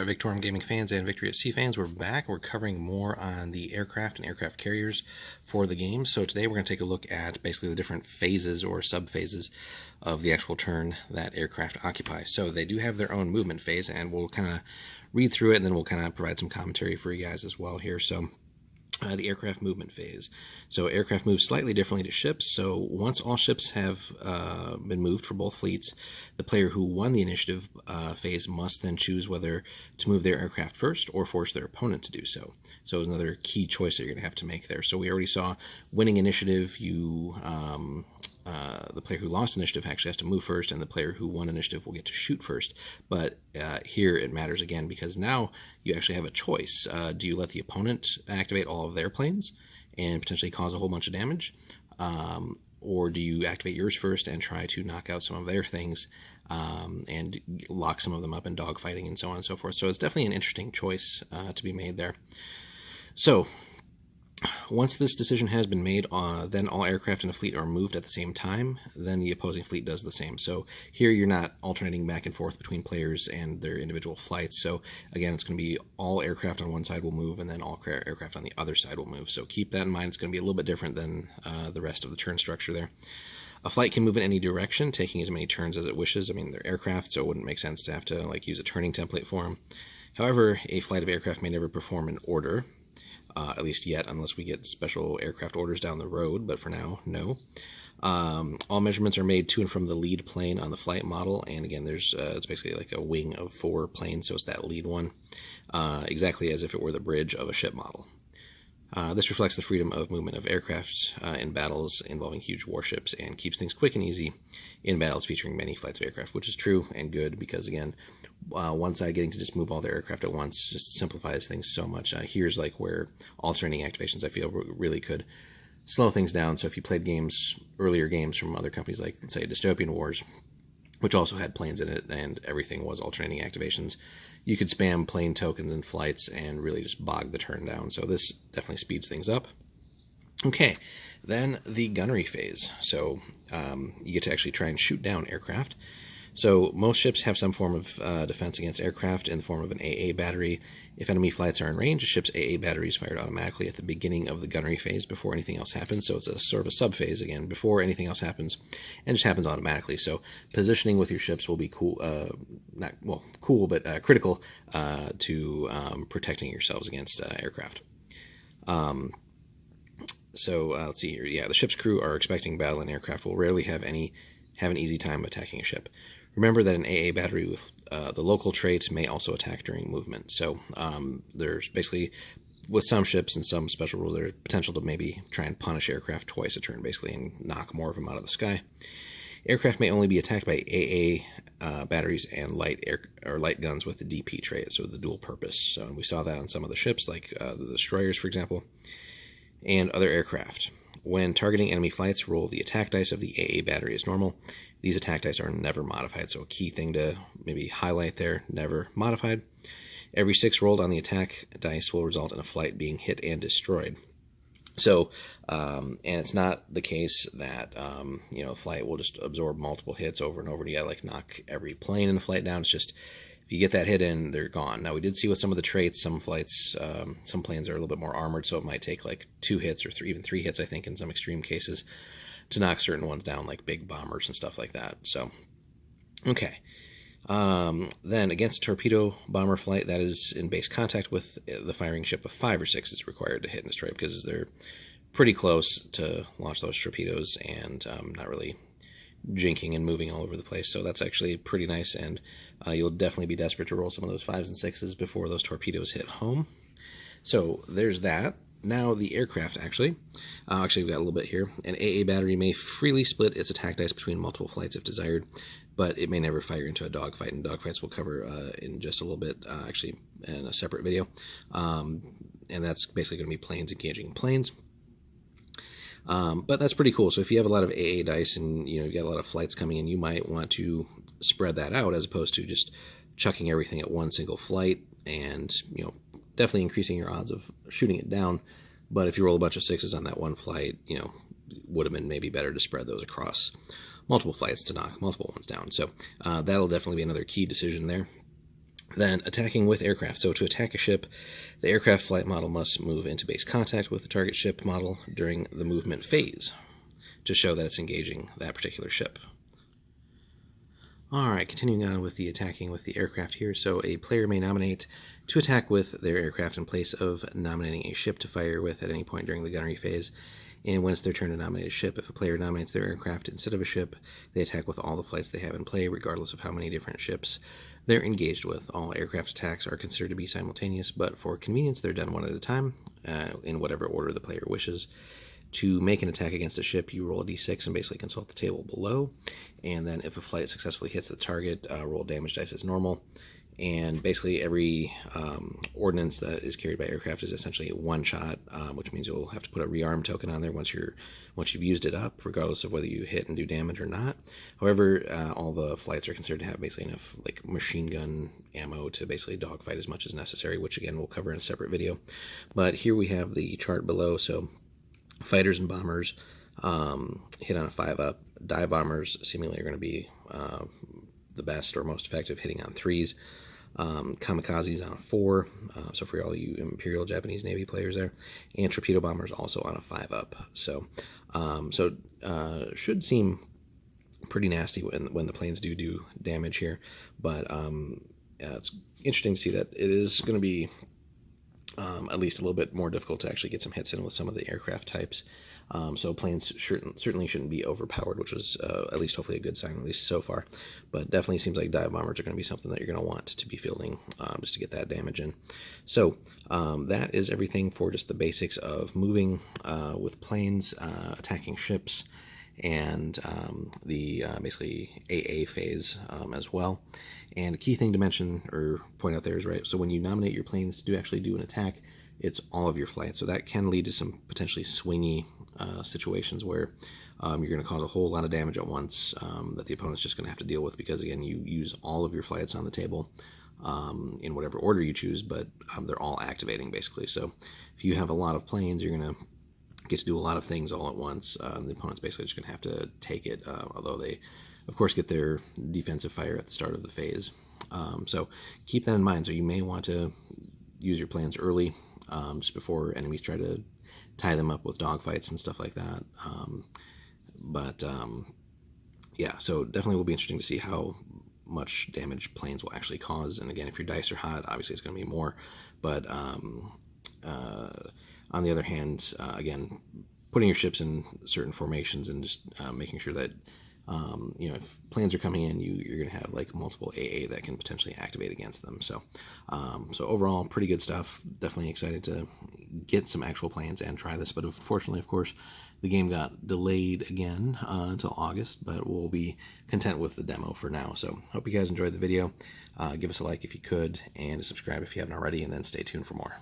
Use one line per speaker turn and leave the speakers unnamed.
Alright, Victorum Gaming fans and Victory at Sea fans, we're back. We're covering more on the aircraft and aircraft carriers for the game. So today we're going to take a look at basically the different phases or sub-phases of the actual turn that aircraft occupy. So they do have their own movement phase, and we'll kind of read through it, and then we'll kind of provide some commentary for you guys as well here. So the aircraft movement phase. So aircraft move slightly differently to ships. So once all ships have been moved for both fleets, the player who won the initiative phase must then choose whether to move their aircraft first or force their opponent to do so. So it's another key choice that you're going to have to make there. So we already saw winning initiative, the player who lost initiative actually has to move first, and the player who won initiative will get to shoot first. But here it matters again, because now you actually have a choice. Do you let the opponent activate all of their planes and potentially cause a whole bunch of damage? Or do you activate yours first and try to knock out some of their things and lock some of them up in dogfighting and so on and so forth? So it's definitely an interesting choice to be made there. So once this decision has been made, then all aircraft in a fleet are moved at the same time. Then the opposing fleet does the same. So here you're not alternating back and forth between players and their individual flights. So again, it's going to be all aircraft on one side will move, and then all aircraft on the other side will move. So keep that in mind. It's going to be a little bit different than the rest of the turn structure there. A flight can move in any direction, taking as many turns as it wishes. I mean, they're aircraft, so it wouldn't make sense to have to use a turning template for them. However, a flight of aircraft may never perform in order. At least yet, unless we get special aircraft orders down the road, but for now, no. All measurements are made to and from the lead plane on the flight model, and again, it's basically like a wing of 4 planes, so it's that lead one, exactly as if it were the bridge of a ship model. This reflects the freedom of movement of aircraft in battles involving huge warships, and keeps things quick and easy in battles featuring many flights of aircraft, which is true and good, because again, one side getting to just move all their aircraft at once just simplifies things so much. Here's like where alternating activations, I feel, really could slow things down. So if you played earlier games from other companies, like let's say Dystopian Wars, which also had planes in it and everything was alternating activations, you could spam plane tokens and flights and really just bog the turn down. So this definitely speeds things up. Okay, then the gunnery phase. So you get to actually try and shoot down aircraft. So most ships have some form of defense against aircraft in the form of an AA battery. If enemy flights are in range, a ship's AA battery is fired automatically at the beginning of the gunnery phase before anything else happens. So it's a sort of a sub-phase, again, before anything else happens, and it just happens automatically. So positioning with your ships will be cool, but critical to protecting yourselves against aircraft. Let's see here. Yeah, the ship's crew are expecting battle, and aircraft will rarely have an easy time attacking a ship. Remember that an AA battery with the local traits may also attack during movement. So there's basically, with some ships and some special rules, there's potential to maybe try and punish aircraft twice a turn, basically, and knock more of them out of the sky. Aircraft may only be attacked by AA batteries and light guns with the DP trait, so the dual purpose. So we saw that on some of the ships, like the destroyers, for example, and other aircraft. When targeting enemy flights, roll the attack dice of the AA battery as normal. These attack dice are never modified, so a key thing to maybe highlight there, never modified. Every 6 rolled on the attack dice will result in a flight being hit and destroyed. So, and it's not the case that, a flight will just absorb multiple hits over and over, and you gotta knock every plane in the flight down. It's just, if you get that hit in, they're gone. Now, we did see with some of the traits, some flights, some planes are a little bit more armored, so it might take 2 hits or even 3 hits, I think, in some extreme cases, to knock certain ones down, like big bombers and stuff like that. So, okay. Then, against a torpedo bomber flight that is in base contact with the firing ship, of 5 or 6 is required to hit and destroy, because they're pretty close to launch those torpedoes and not really jinking and moving all over the place. So that's actually pretty nice, and you'll definitely be desperate to roll some of those 5s and 6s before those torpedoes hit home. So there's that. Now the aircraft, actually we've got a little bit here. An AA battery may freely split its attack dice between multiple flights if desired, but it may never fire into a dogfight, and dogfights we'll cover in just a little bit, actually in a separate video. And that's basically going to be planes engaging planes. But that's pretty cool. So if you have a lot of AA dice and you got a lot of flights coming in, you might want to spread that out as opposed to just chucking everything at one single flight, and definitely increasing your odds of shooting it down. But if you roll a bunch of 6s on that one flight, would have been maybe better to spread those across multiple flights to knock multiple ones down. So that'll definitely be another key decision there. Then attacking with aircraft. So to attack a ship, the aircraft flight model must move into base contact with the target ship model during the movement phase to show that it's engaging that particular ship. Alright, continuing on with the attacking with the aircraft here. So a player may nominate to attack with their aircraft in place of nominating a ship to fire with at any point during the gunnery phase. And when it's their turn to nominate a ship, if a player nominates their aircraft instead of a ship, they attack with all the flights they have in play, regardless of how many different ships they're engaged with. All aircraft attacks are considered to be simultaneous, but for convenience, they're done one at a time, in whatever order the player wishes. To make an attack against a ship, you roll a d6 and basically consult the table below. And then if a flight successfully hits the target, roll damage dice as normal. And basically every ordnance that is carried by aircraft is essentially one shot, which means you'll have to put a rearm token on there once you've used it up, regardless of whether you hit and do damage or not. However, all the flights are considered to have basically enough like machine gun ammo to basically dogfight as much as necessary, which again we'll cover in a separate video. But here we have the chart below. So fighters and bombers hit on a 5-up. Dive bombers seemingly are going to be the best or most effective, hitting on 3s. Kamikazes on a 4, so for all you Imperial Japanese Navy players there, and torpedo bombers also on a 5-up. So, should seem pretty nasty when the planes do damage here, but it's interesting to see that it is going to be at least a little bit more difficult to actually get some hits in with some of the aircraft types. So planes certainly shouldn't be overpowered, which is at least hopefully a good sign, at least so far. But definitely seems like dive bombers are going to be something that you're going to want to be fielding just to get that damage in. So that is everything for just the basics of moving with planes, attacking ships, and the basically AA phase as well. And a key thing to mention or point out there is, right, so when you nominate your planes to actually do an attack, it's all of your flights. So that can lead to some potentially swingy situations where you're going to cause a whole lot of damage at once that the opponent's just going to have to deal with, because again, you use all of your flights on the table in whatever order you choose, but they're all activating basically. So if you have a lot of planes, you're going to get to do a lot of things all at once. The opponent's basically just going to have to take it, although they of course get their defensive fire at the start of the phase. So keep that in mind. So you may want to use your plans early, just before enemies try to tie them up with dogfights and stuff like that. Yeah, so definitely will be interesting to see how much damage planes will actually cause. And again, if your dice are hot, obviously it's going to be more. But on the other hand, again, putting your ships in certain formations and just making sure that if planes are coming in, you're going to have like multiple AA that can potentially activate against them. So overall, pretty good stuff. Definitely excited to get some actual planes and try this. But unfortunately, of course, the game got delayed again until August, but we'll be content with the demo for now. So hope you guys enjoyed the video. Give us a like if you could, and subscribe if you haven't already, and then stay tuned for more.